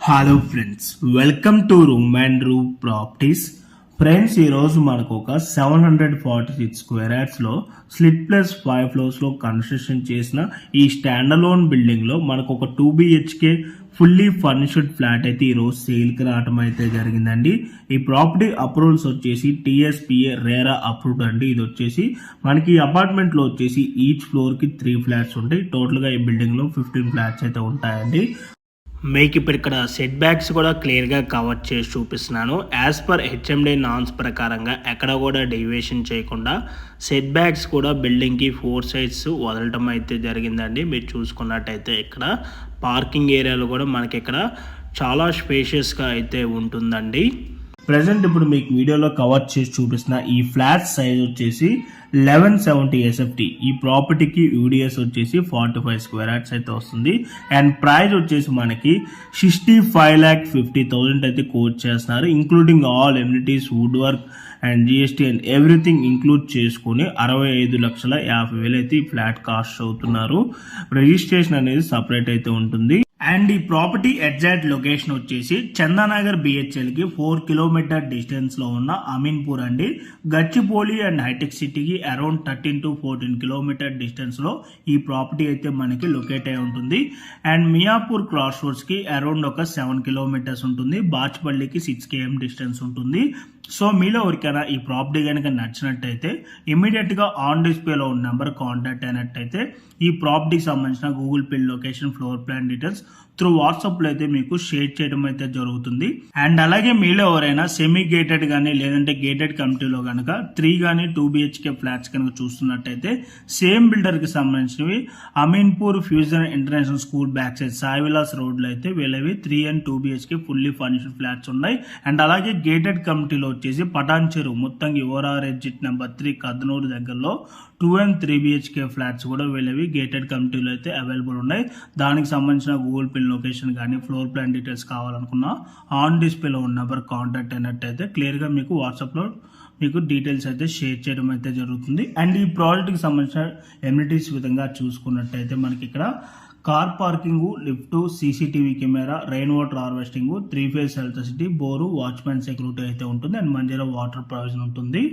Hello friends, welcome to room and room properties. Friends, ఈరోజు మనకు ఒక 746 స్క్వేర్ యార్డ్స్లో స్లిట్ ప్లస్ 5 ఫ్లోర్స్లో కన్స్ట్రక్షన్ చేసిన ఈ స్టాండలోన్ బిల్డింగ్లో మనకు ఒక 2 BHK ఫుల్లీ ఫర్నిష్డ్ ఫ్లాట్ అయితే ఈరోజు సేల్కి రావడం అయితే జరిగిందండి. ఈ ప్రాపర్టీ అప్రూవల్స్ వచ్చేసి TSPA రేరా అప్రూవ్డ్ అండి. ఇది వచ్చేసి మనకి ఈ అపార్ట్మెంట్లో వచ్చేసి ఈచ్ ఫ్లోర్కి 3 ఫ్లాట్స్ ఉంటాయి. టోటల్గా ఈ బిల్డింగ్లో 15 ఫ్లాట్స్ అయితే ఉంటాయండి. మీకు ఇప్పుడు ఇక్కడ సెట్ బ్యాక్స్ కూడా క్లియర్గా కవర్ చేసి చూపిస్తున్నాను. యాజ్ పర్ HMD నార్మ్స్ ప్రకారంగా ఎక్కడ కూడా డీవియేషన్ చేయకుండా సెట్ బ్యాక్స్ కూడా బిల్డింగ్కి 4 సైడ్స్ వదలటం అయితే జరిగిందండి. మీరు చూసుకున్నట్టయితే ఇక్కడ పార్కింగ్ ఏరియాలో కూడా మనకి ఇక్కడ చాలా స్పేషియస్గా అయితే ఉంటుందండి. ప్రజెంట్ ఇప్పుడు మీకు వీడియోలో కవర్ చేసి చూపిస్తున్న ఈ ఫ్లాట్ సైజ్ వచ్చేసి 1170 SFT. ఈ ప్రాపర్టీకి UDS వచ్చేసి 45 స్క్వేర్ యార్డ్స్ అయితే వస్తుంది. అండ్ ప్రైస్ వచ్చేసి మనకి 65,50,000 అయితే కోట్ చేస్తున్నారు. Including all amenities, wood work and GST and everything include చేసుకుని 65,50,000 అయితే ఈ ఫ్లాట్ కాస్ట్ అవుతున్నారు. రిజిస్ట్రేషన్ అనేది సపరేట్ అయితే ఉంటుంది. అండ్ ఈ ప్రాపర్టీ ఎగ్జాక్ట్ లొకేషన్ వచ్చేసి చందానగర్ BHL కి 4 కిలోమీటర్ డిస్టెన్స్ లో ఉన్న అమీన్పూర్ అండి. గచ్చిపోలి అండ్ హైటెక్ సిటీకి అరౌండ్ 13 to 14 కిలోమీటర్ డిస్టెన్స్ లో ఈ ప్రాపర్టీ అయితే మనకి లొకేట్ అయి ఉంటుంది. అండ్ మియాపూర్ క్రాస్ రోడ్స్ కి అరౌండ్ ఒక 7 కిలోమీటర్స్ ఉంటుంది. బాచ్పల్లికి 6 km డిస్టెన్స్ ఉంటుంది. సో మీలో ఎవరికైనా ఈ ప్రాపర్టీ కనుక నచ్చినట్టయితే ఇమీడియట్ గా ఆన్ డిస్ప్లేలో ఉన్న నెంబర్ కాంటాక్ట్ అయినట్టయితే ఈ ప్రాపర్టీకి సంబంధించిన Google pay location, floor plan details through WhatsApp లో అయితే మీకు షేర్ చేయడం అయితే జరుగుతుంది. అండ్ అలాగే మీలో ఎవరైనా సెమీ గేటెడ్ గానీ లేదంటే గేటెడ్ కమిటీలో కనుక 3 గానీ 2 BHK ఫ్లాట్స్ కనుక చూస్తున్నట్టయితే సేమ్ బిల్డర్ కి సంబంధించినవి Ameenpur fusion international school back side Sai Vilas road లో అయితే వీళ్ళవి 3 and 2 BHK fully furnished flats ఉన్నాయి. అండ్ అలాగే గేటెడ్ కమిటీలో వచ్చేసి పటాన్ చెరువు మొత్తంగా ఓఆర్ ఎగ్జిట్ నెంబర్ 3 కద్నూరు దగ్గరలో 2 and 3 BHK ఫ్లాట్స్ కూడా వీళ్ళవి గేటెడ్ కమిటీలో అయితే అవైలబుల్ ఉన్నాయి. దానికి సంబంధించిన గూగుల్ పే లొకేషన్ కానీ ఫ్లోర్ ప్లాన్ డీటెయిల్స్ కావాలనుకున్నా ఆన్ డిస్ప్లేలో ఉన్న నెంబర్ కాంటాక్ట్ అయినట్టయితే క్లియర్గా మీకు వాట్సాప్లో మీకు డీటెయిల్స్ అయితే షేర్ చేయడం అయితే జరుగుతుంది. అండ్ ఈ ప్రాజెక్ట్కి సంబంధించిన ఎమ్యూనిటీస్ విధంగా చూసుకున్నట్టయితే మనకి ఇక్కడ car parking, lift, CCTV camera, rain water harvesting, 3 phase electricity, bore, watchman security అయితే ఉంటుంది. అండ్ మధ్యలో వాటర్ ప్రొవిజన్ ఉంటుంది.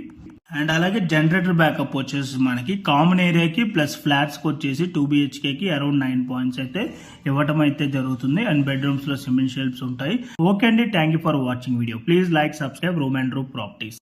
అండ్ అలాగే జనరేటర్ బ్యాకప్ వచ్చేసి మనకి కామన్ ఏరియాకి ప్లస్ ఫ్లాట్స్ కి వచ్చేసి 2 BHK కి అరౌండ్ 9 points అయితే ఇవ్వటం అయితే జరుగుతుంది. అండ్ బెడ్రూమ్స్ లో సిమెంట్ షెల్ఫ్స్ ఉంటాయి. ఓకే అండి, thank you for watching video. Please like, subscribe room and room properties.